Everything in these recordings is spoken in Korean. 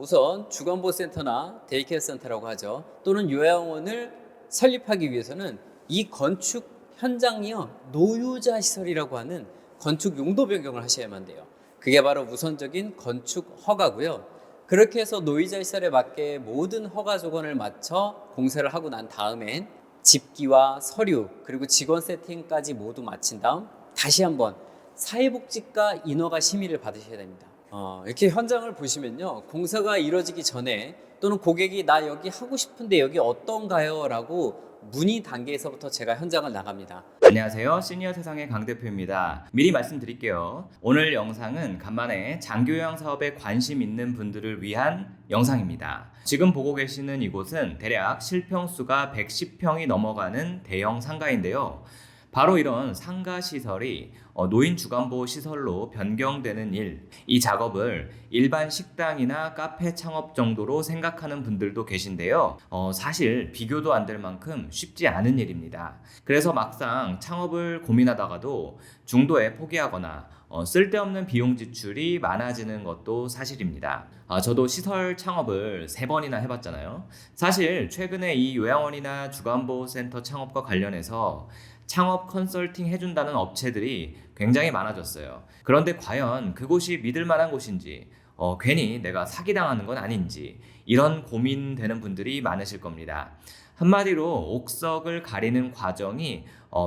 우선 주간보센터나 데이케어 센터라고 하죠. 또는 요양원을 설립하기 위해서는 이 건축 현장이요, 노유자 시설이라고 하는 건축 용도 변경을 하셔야만 돼요. 그게 바로 우선적인 건축 허가고요. 그렇게 해서 노유자 시설에 맞게 모든 허가 조건을 맞춰 공사를 하고 난 다음엔 집기와 서류 그리고 직원 세팅까지 모두 마친 다음 다시 한번 사회복지과 인허가 심의를 받으셔야 됩니다. 이렇게 현장을 보시면요, 공사가 이루어지기 전에 또는 고객이 나 여기 하고 싶은데 여기 어떤가요? 라고 문의 단계에서부터 제가 현장을 나갑니다. 안녕하세요. 시니어 세상의 강 대표입니다. 미리 말씀드릴게요. 오늘 영상은 간만에 장교양 사업에 관심 있는 분들을 위한 영상입니다. 지금 보고 계시는 이곳은 대략 실평수가 110평이 넘어가는 대형 상가인데요. 바로 이런 상가 시설이 노인 주간보호 시설로 변경되는 일, 이 작업을 일반 식당이나 카페 창업 정도로 생각하는 분들도 계신데요. 사실 비교도 안 될 만큼 쉽지 않은 일입니다. 그래서 막상 창업을 고민하다가도 중도에 포기하거나 쓸데없는 비용 지출이 많아지는 것도 사실입니다. 저도 시설 창업을 3번이나 해봤잖아요. 사실 최근에 이 요양원이나 주간보호센터 창업과 관련해서 창업 컨설팅 해준다는 업체들이 굉장히 많아졌어요. 그런데 과연 그곳이 믿을 만한 곳인지, 괜히 내가 사기당하는 건 아닌지, 이런 고민되는 분들이 많으실 겁니다. 한마디로 옥석을 가리는 과정이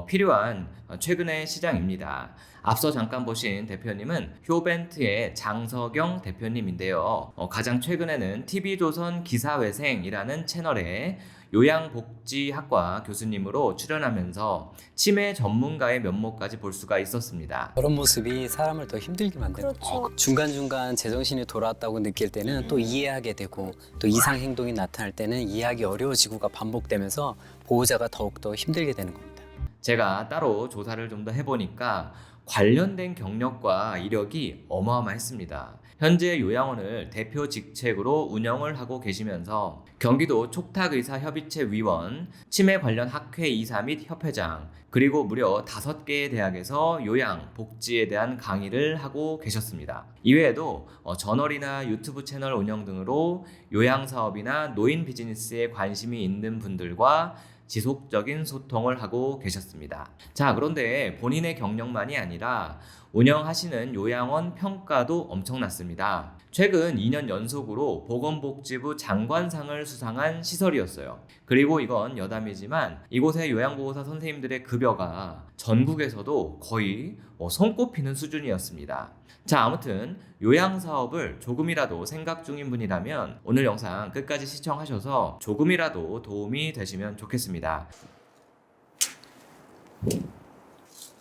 필요한 최근의 시장입니다. 앞서 잠깐 보신 대표님은 효벤트의 장석영 대표님인데요. 가장 최근에는 TV조선 기사회생이라는 채널에 요양복지학과 교수님으로 출연하면서 치매 전문가의 면모까지 볼 수가 있었습니다. 그런 모습이 사람을 더 힘들게 만드는 거죠. 그렇죠. 중간중간 제정신이 돌아왔다고 느낄 때는 또 이해하게 되고, 또 이상 행동이 나타날 때는 이해하기 어려워지고가 반복되면서 보호자가 더욱더 힘들게 되는 겁니다. 제가 따로 조사를 좀 더 해보니까 관련된 경력과 이력이 어마어마했습니다. 현재 요양원을 대표 직책으로 운영을 하고 계시면서 경기도 촉탁의사협의체 위원, 치매 관련 학회 이사 및 협회장, 그리고 무려 5개의 대학에서 요양, 복지에 대한 강의를 하고 계셨습니다. 이외에도 저널이나 유튜브 채널 운영 등으로 요양 사업이나 노인 비즈니스에 관심이 있는 분들과 지속적인 소통을 하고 계셨습니다. 자, 그런데 본인의 경력만이 아니라 운영하시는 요양원 평가도 엄청났습니다. 최근 2년 연속으로 보건복지부 장관상을 수상한 시설이었어요. 그리고 이건 여담이지만 이곳의 요양보호사 선생님들의 급여가 전국에서도 거의 손꼽히는 수준이었습니다. 자, 아무튼 요양사업을 조금이라도 생각 중인 분이라면 오늘 영상 끝까지 시청하셔서 조금이라도 도움이 되시면 좋겠습니다.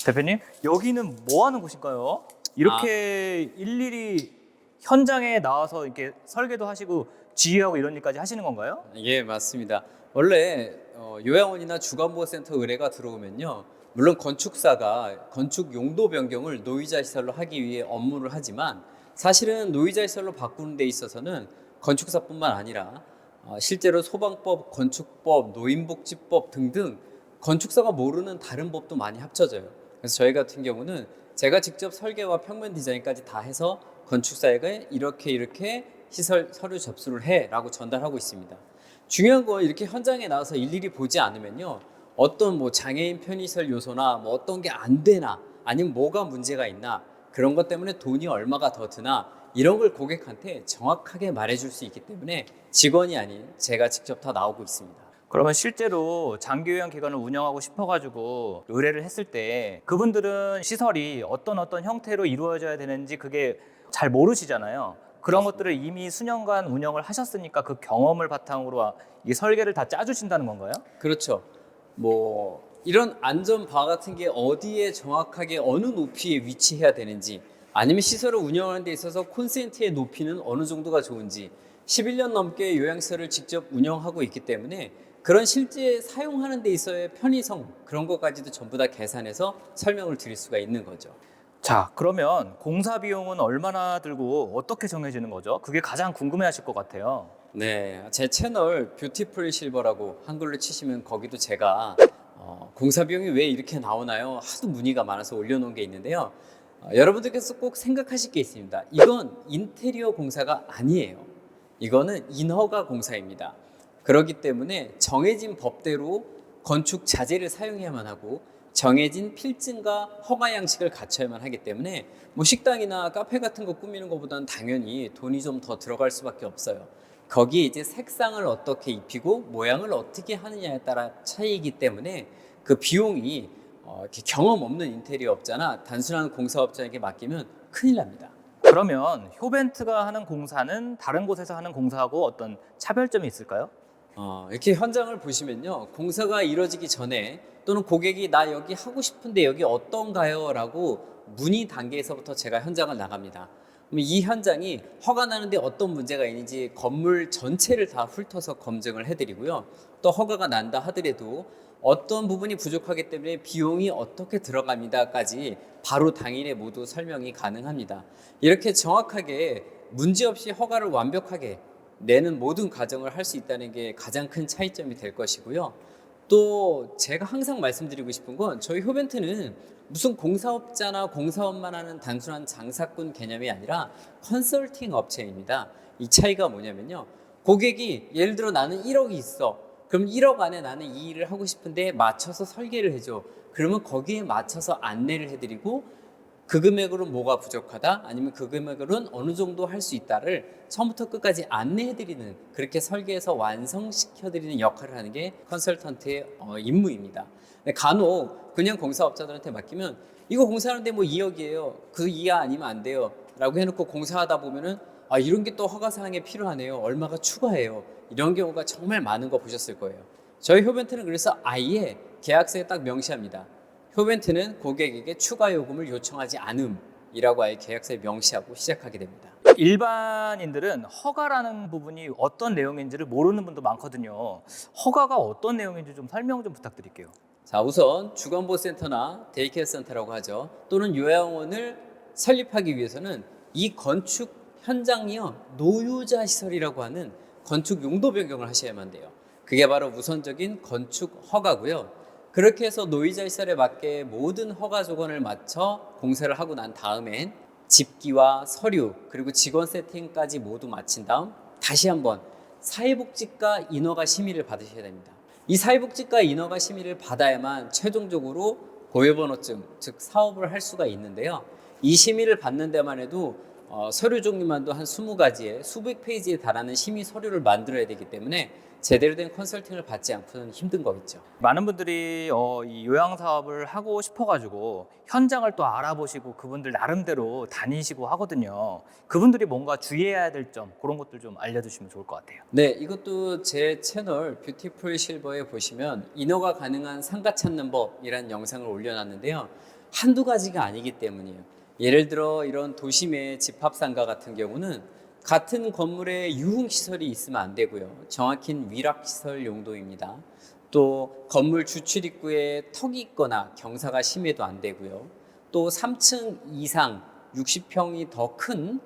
대표님, 여기는 뭐 하는 곳인가요? 이렇게 일일이 현장에 나와서 이렇게 설계도 하시고 지휘하고 이런 일까지 하시는 건가요? 예, 맞습니다. 원래 요양원이나 주간보호센터 의뢰가 들어오면요, 물론 건축사가 건축 용도 변경을 노유자 시설로 하기 위해 업무를 하지만, 사실은 노유자 시설로 바꾸는 데 있어서는 건축사뿐만 아니라 실제로 소방법, 건축법, 노인복지법 등등 건축사가 모르는 다른 법도 많이 합쳐져요. 그래서 저희 같은 경우는 제가 직접 설계와 평면 디자인까지 다 해서 건축사에게 이렇게 시설 서류 접수를 해라고 전달하고 있습니다. 중요한 건 이렇게 현장에 나와서 일일이 보지 않으면요, 어떤 장애인 편의시설 요소나 어떤 게 안 되나, 아니면 뭐가 문제가 있나, 그런 것 때문에 돈이 얼마가 더 드나, 이런 걸 고객한테 정확하게 말해줄 수 있기 때문에 직원이 아닌 제가 직접 다 나오고 있습니다. 그러면 실제로 장기요양 기관을 운영하고 싶어가지고 의뢰를 했을 때 그분들은 시설이 어떤 형태로 이루어져야 되는지 그게 잘 모르시잖아요. 그런 것들을 이미 수년간 운영을 하셨으니까 그 경험을 바탕으로 이 설계를 다 짜주신다는 건가요? 그렇죠. 이런 안전바 같은 게 어디에 정확하게 어느 높이에 위치해야 되는지, 아니면 시설을 운영하는 데 있어서 콘센트의 높이는 어느 정도가 좋은지, 11년 넘게 요양시설을 직접 운영하고 있기 때문에 그런 실제 사용하는 데 있어의 편의성, 그런 것까지도 전부 다 계산해서 설명을 드릴 수가 있는 거죠. 자, 그러면 공사 비용은 얼마나 들고 어떻게 정해지는 거죠? 그게 가장 궁금해하실 것 같아요. 네, 제 채널 뷰티풀 실버라고 한글로 치시면 거기도 제가 공사 비용이 왜 이렇게 나오나요? 하도 문의가 많아서 올려놓은 게 있는데요. 여러분들께서 꼭 생각하실 게 있습니다. 이건 인테리어 공사가 아니에요. 이거는 인허가 공사입니다. 그렇기 때문에 정해진 법대로 건축 자재를 사용해야만 하고 정해진 필증과 허가 양식을 갖춰야만 하기 때문에 뭐 식당이나 카페 같은 거 꾸미는 것보다는 당연히 돈이 좀 더 들어갈 수밖에 없어요. 거기에 이제 색상을 어떻게 입히고 모양을 어떻게 하느냐에 따라 차이이기 때문에 그 비용이 이렇게 경험 없는 인테리어 업자나 단순한 공사업자에게 맡기면 큰일 납니다. 그러면 효벤트가 하는 공사는 다른 곳에서 하는 공사하고 어떤 차별점이 있을까요? 이렇게 현장을 보시면요, 공사가 이루어지기 전에 또는 고객이 나 여기 하고 싶은데 여기 어떤가요? 라고 문의 단계에서부터 제가 현장을 나갑니다. 그럼 이 현장이 허가 나는데 어떤 문제가 있는지 건물 전체를 다 훑어서 검증을 해드리고요. 또 허가가 난다 하더라도 어떤 부분이 부족하기 때문에 비용이 어떻게 들어갑니다까지 바로 당일에 모두 설명이 가능합니다. 이렇게 정확하게 문제없이 허가를 완벽하게 내는 모든 과정을 할 수 있다는 게 가장 큰 차이점이 될 것이고요. 또 제가 항상 말씀드리고 싶은 건 저희 효벤트는 무슨 공사업자나 공사업만 하는 단순한 장사꾼 개념이 아니라 컨설팅 업체입니다. 이 차이가 뭐냐면요, 고객이 예를 들어 나는 1억이 있어. 그럼 1억 안에 나는 이 일을 하고 싶은데 맞춰서 설계를 해줘. 그러면 거기에 맞춰서 안내를 해드리고 그 금액으로 뭐가 부족하다, 아니면 그 금액으로는 어느 정도 할 수 있다를 처음부터 끝까지 안내해드리는, 그렇게 설계해서 완성시켜드리는 역할을 하는 게 컨설턴트의 임무입니다. 간혹 그냥 공사업자들한테 맡기면 이거 공사하는데 뭐 2억이에요. 그 이하 아니면 안 돼요. 라고 해놓고 공사하다 보면은 이런 게 또 허가사항에 필요하네요. 얼마가 추가해요. 이런 경우가 정말 많은 거 보셨을 거예요. 저희 효벤트는 그래서 아예 계약서에 딱 명시합니다. 효벤트는 고객에게 추가 요금을 요청하지 않음이라고 아예 계약서에 명시하고 시작하게 됩니다. 일반인들은 허가라는 부분이 어떤 내용인지를 모르는 분도 많거든요. 허가가 어떤 내용인지 좀 설명 좀 부탁드릴게요. 자, 우선 주거안보센터나 데이케어 센터라고 하죠. 또는 요양원을 설립하기 위해서는 이 건축 현장이요, 노유자 시설이라고 하는 건축 용도 변경을 하셔야만 돼요. 그게 바로 우선적인 건축 허가고요. 그렇게 해서 노유자 시설에 맞게 모든 허가 조건을 맞춰 공사를 하고 난 다음엔 집기와 서류 그리고 직원 세팅까지 모두 마친 다음 다시 한번 사회복지과 인허가 심의를 받으셔야 됩니다. 이 사회복지과 인허가 심의를 받아야만 최종적으로 고유번호증, 즉 사업을 할 수가 있는데요. 이 심의를 받는 데만 해도 서류 종류만도 한 20가지에 수백 페이지에 달하는 심의 서류를 만들어야 되기 때문에 제대로 된 컨설팅을 받지 않고는 힘든 거겠죠. 많은 분들이 이 요양 사업을 하고 싶어가지고 현장을 또 알아보시고 그분들 나름대로 다니시고 하거든요. 그분들이 뭔가 주의해야 될 점, 그런 것들 좀 알려주시면 좋을 것 같아요. 네, 이것도 제 채널 뷰티풀 실버에 보시면 인허가 가능한 상가 찾는 법이라는 영상을 올려놨는데요. 한두 가지가 아니기 때문이에요. 예를 들어 이런 도심의 집합상가 같은 경우는 같은 건물에 유흥시설이 있으면 안 되고요. 정확히는 위락시설 용도입니다. 또 건물 주출입구에 턱이 있거나 경사가 심해도 안 되고요. 또 3층 이상 60평이 더 큰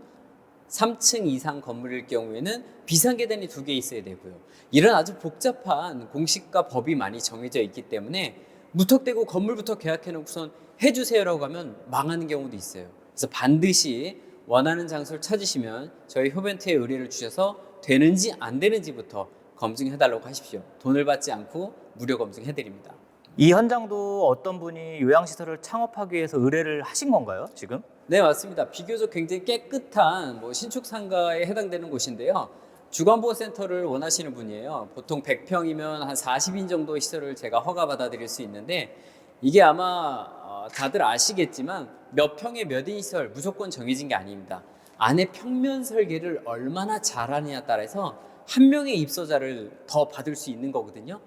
3층 이상 건물일 경우에는 비상계단이 2개 있어야 되고요. 이런 아주 복잡한 공식과 법이 많이 정해져 있기 때문에 무턱대고 건물부터 계약해놓고선 해주세요라고 하면 망하는 경우도 있어요. 그래서 반드시 원하는 장소를 찾으시면 저희 효벤트에 의뢰를 주셔서 되는지 안 되는지부터 검증해달라고 하십시오. 돈을 받지 않고 무료 검증해드립니다. 이 현장도 어떤 분이 요양시설을 창업하기 위해서 의뢰를 하신 건가요, 지금? 네, 맞습니다. 비교적 굉장히 깨끗한 신축 상가에 해당되는 곳인데요. 주거안보센터를 원하시는 분이에요. 보통 100평이면 한 40인 정도의 시설을 제가 허가받아 드릴 수 있는데 이게 아마 다들 아시겠지만 몇 평에 몇 인 시설 무조건 정해진 게 아닙니다. 안에 평면 설계를 얼마나 잘하느냐에 따라서 한 명의 입소자를 더 받을 수 있는 거거든요.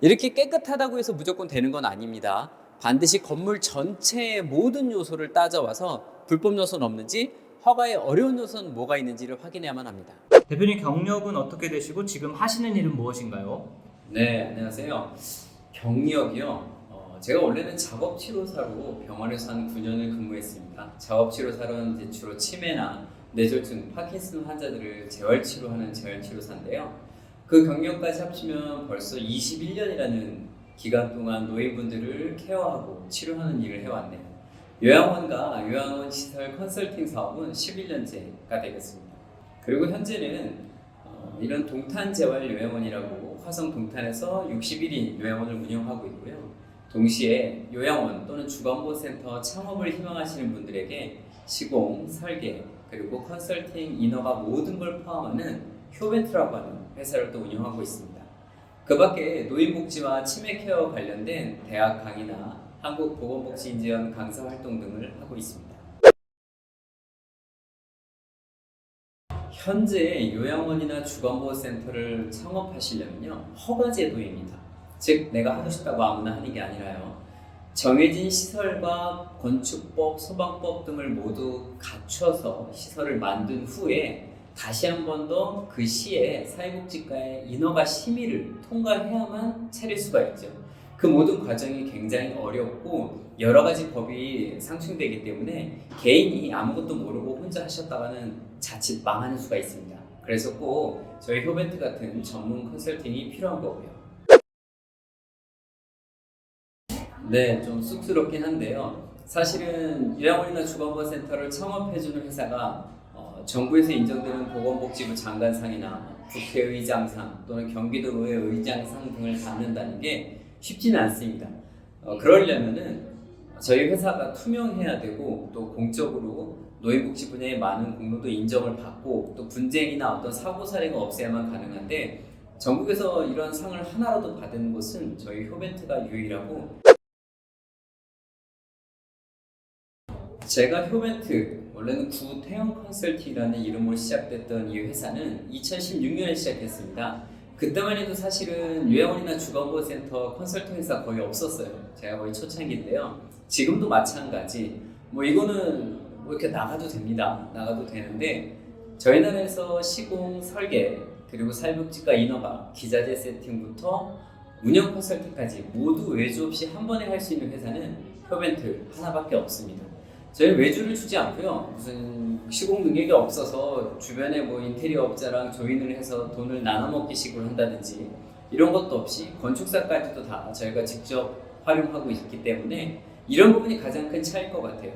이렇게 깨끗하다고 해서 무조건 되는 건 아닙니다. 반드시 건물 전체의 모든 요소를 따져와서 불법 요소는 없는지, 허가에 어려운 요소는 뭐가 있는지를 확인해야만 합니다. 대표님 경력은 어떻게 되시고 지금 하시는 일은 무엇인가요? 네, 안녕하세요. 경력이요. 제가 원래는 작업치료사로 병원에서 한 9년을 근무했습니다. 작업치료사로는 이제 주로 치매나 뇌졸중, 파킨슨 환자들을 재활치료하는 재활치료사인데요. 그 경력까지 합치면 벌써 21년이라는 기간 동안 노인분들을 케어하고 치료하는 일을 해왔네요. 요양원과 요양원 시설 컨설팅 사업은 11년째가 되겠습니다. 그리고 현재는 이런 동탄 재활 요양원이라고 화성 동탄에서 61인 요양원을 운영하고 있고요. 동시에 요양원 또는 주간보센터 창업을 희망하시는 분들에게 시공, 설계, 그리고 컨설팅, 인허가 모든 걸 포함하는 효벤트라고 하는 회사를 또 운영하고 있습니다. 그 밖에 노인복지와 치매케어 관련된 대학 강의나 한국보건복지인재원 강사 활동 등을 하고 있습니다. 현재 요양원이나 주간보호센터를 창업하시려면요, 허가 제도입니다. 즉 내가 하고 싶다고 아무나 하는 게 아니라요, 정해진 시설과 건축법, 소방법 등을 모두 갖춰서 시설을 만든 후에 다시 한 번 더 그 시에 사회복지과의 인허가 심의를 통과해야만 차릴 수가 있죠. 그 모든 과정이 굉장히 어렵고 여러 가지 법이 상충되기 때문에 개인이 아무것도 모르고 혼자 하셨다가는 자칫 망하는 수가 있습니다. 그래서 꼭 저희 효벤트 같은 전문 컨설팅이 필요한 거고요. 네, 좀 쑥스럽긴 한데요. 사실은 요양원이나 주간보호센터를 창업해주는 회사가 정부에서 인정되는 보건복지부 장관상이나 국회의장상 또는 경기도의회 의장상 등을 받는다는 게 쉽지는 않습니다. 그러려면은 저희 회사가 투명해야 되고 또 공적으로 노인복지 분야의 많은 공로도 인정을 받고 또 분쟁이나 어떤 사고 사례가 없어야만 가능한데 전국에서 이런 상을 하나라도 받은 곳은 저희 효벤트가 유일하고, 제가 효벤트, 원래는 구태영 컨설팅이라는 이름으로 시작됐던 이 회사는 2016년에 시작했습니다. 그때만 해도 사실은 요양원이나 주간보호센터 컨설팅 회사 거의 없었어요. 제가 거의 초창기인데요. 지금도 마찬가지. 이거는 이렇게 나가도 됩니다. 나가도 되는데 저희 나라에서 시공, 설계, 그리고 사회복지과 인허가, 기자재 세팅부터 운영 컨설팅까지 모두 외주 없이 한 번에 할 수 있는 회사는 효벤트 하나밖에 없습니다. 저희 외주를 주지 않고요. 무슨 시공 능력이 없어서 주변에 인테리어 업자랑 조인을 해서 돈을 나눠 먹기식으로 한다든지 이런 것도 없이 건축사까지도 다 저희가 직접 활용하고 있기 때문에 이런 부분이 가장 큰 차이일 것 같아요.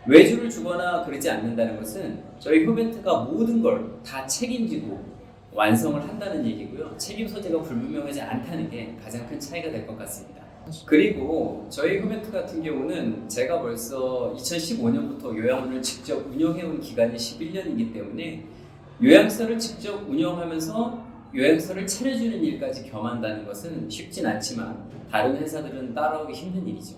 외주를 주거나 그러지 않는다는 것은 저희 효벤트가 모든 걸 다 책임지고 완성을 한다는 얘기고요. 책임 소재가 불분명하지 않다는 게 가장 큰 차이가 될 것 같습니다. 그리고 저희 효벤트 같은 경우는 제가 벌써 2015년부터 요양원을 직접 운영해온 기간이 11년이기 때문에 요양서를 직접 운영하면서 요양서를 차려주는 일까지 겸한다는 것은 쉽진 않지만 다른 회사들은 따라오기 힘든 일이죠.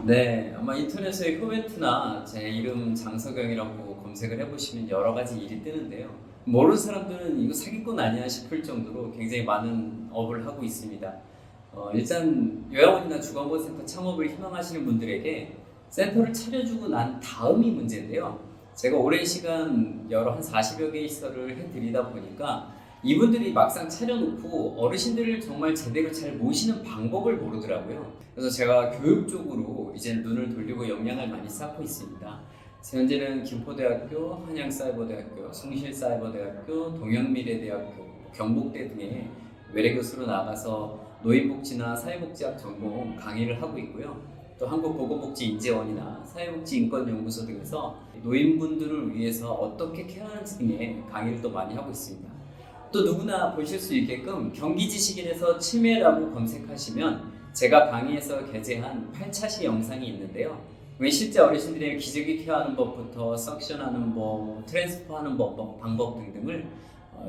네, 아마 인터넷에 효벤트나 제 이름 장석영이라고 검색을 해보시면 여러 가지 일이 뜨는데요. 모르는 사람들은 이거 사기꾼 아니야 싶을 정도로 굉장히 많은 업을 하고 있습니다. 일단 요양원이나 주간보호센터 창업을 희망하시는 분들에게 센터를 차려주고 난 다음이 문제인데요. 제가 오랜 시간 한 40여 개의 시설을 해드리다 보니까 이분들이 막상 차려놓고 어르신들을 정말 제대로 잘 모시는 방법을 모르더라고요. 그래서 제가 교육 쪽으로 이제 눈을 돌리고 역량을 많이 쌓고 있습니다. 현재는 김포대학교, 한양사이버대학교, 숭실사이버대학교, 동양미래대학교, 경북대 등의 외래교수로 나가서 노인복지나 사회복지학 전공 강의를 하고 있고요. 또 한국보건복지인재원이나 사회복지인권연구소 등에서 노인분들을 위해서 어떻게 케어하는지 등의 강의를 또 많이 하고 있습니다. 또 누구나 보실 수 있게끔 경기지식인에서 치매라고 검색하시면 제가 강의에서 게재한 8차시 영상이 있는데요. 실제 어르신들의 기저귀 케어하는 법부터 석션하는 법, 트랜스퍼하는 방법 등등을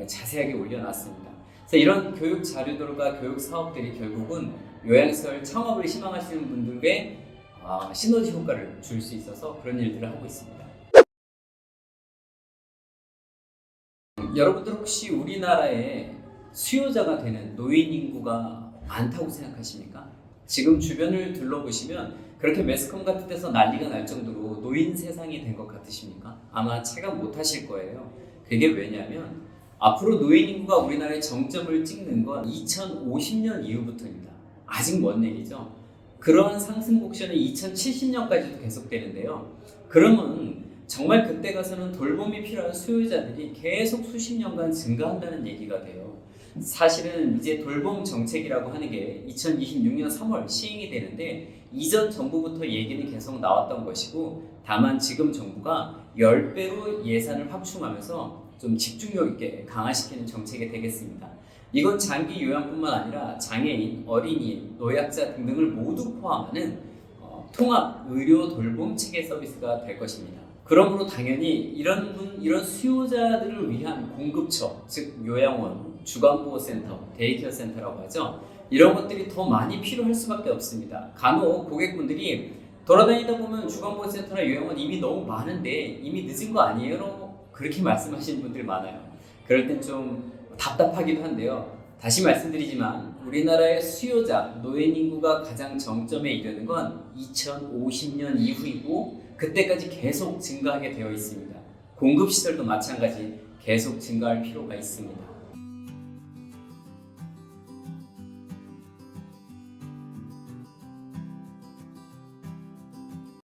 자세하게 올려놨습니다. 그래서 이런 교육 자료들과 교육 사업들이 결국은 요양시설 창업을 희망하시는 분들에게 시너지 효과를 줄 수 있어서 그런 일들을 하고 있습니다. 여러분들 혹시 우리나라에 수요자가 되는 노인 인구가 많다고 생각하십니까? 지금 주변을 둘러보시면 그렇게 매스컴 같은 데서 난리가 날 정도로 노인 세상이 된 것 같으십니까? 아마 체감 못 하실 거예요. 그게 왜냐면 앞으로 노인 인구가 우리나라의 정점을 찍는 건 2050년 이후부터입니다. 아직 먼 얘기죠. 그러한 상승 곡선은 2070년까지도 계속되는데요. 그러면 정말 그때 가서는 돌봄이 필요한 수요자들이 계속 수십 년간 증가한다는 얘기가 돼요. 사실은 이제 돌봄 정책이라고 하는 게 2026년 3월 시행이 되는데 이전 정부부터 얘기는 계속 나왔던 것이고, 다만 지금 정부가 10배로 예산을 확충하면서 좀 집중력 있게 강화시키는 정책이 되겠습니다. 이건 장기 요양뿐만 아니라 장애인, 어린이, 노약자 등등을 모두 포함하는 통합 의료 돌봄 체계 서비스가 될 것입니다. 그러므로 당연히 이런 수요자들을 위한 공급처, 즉 요양원, 주간보호센터, 데이케어 센터라고 하죠. 이런 것들이 더 많이 필요할 수밖에 없습니다. 간혹 고객분들이 돌아다니다 보면 주간보호센터나 요양원 이미 너무 많은데 이미 늦은 거 아니에요? 그렇게 말씀하시는 분들이 많아요. 그럴 땐 좀 답답하기도 한데요. 다시 말씀드리지만 우리나라의 수요자, 노인 인구가 가장 정점에 이르는 건 2050년 이후이고 그때까지 계속 증가하게 되어 있습니다. 공급시설도 마찬가지 계속 증가할 필요가 있습니다.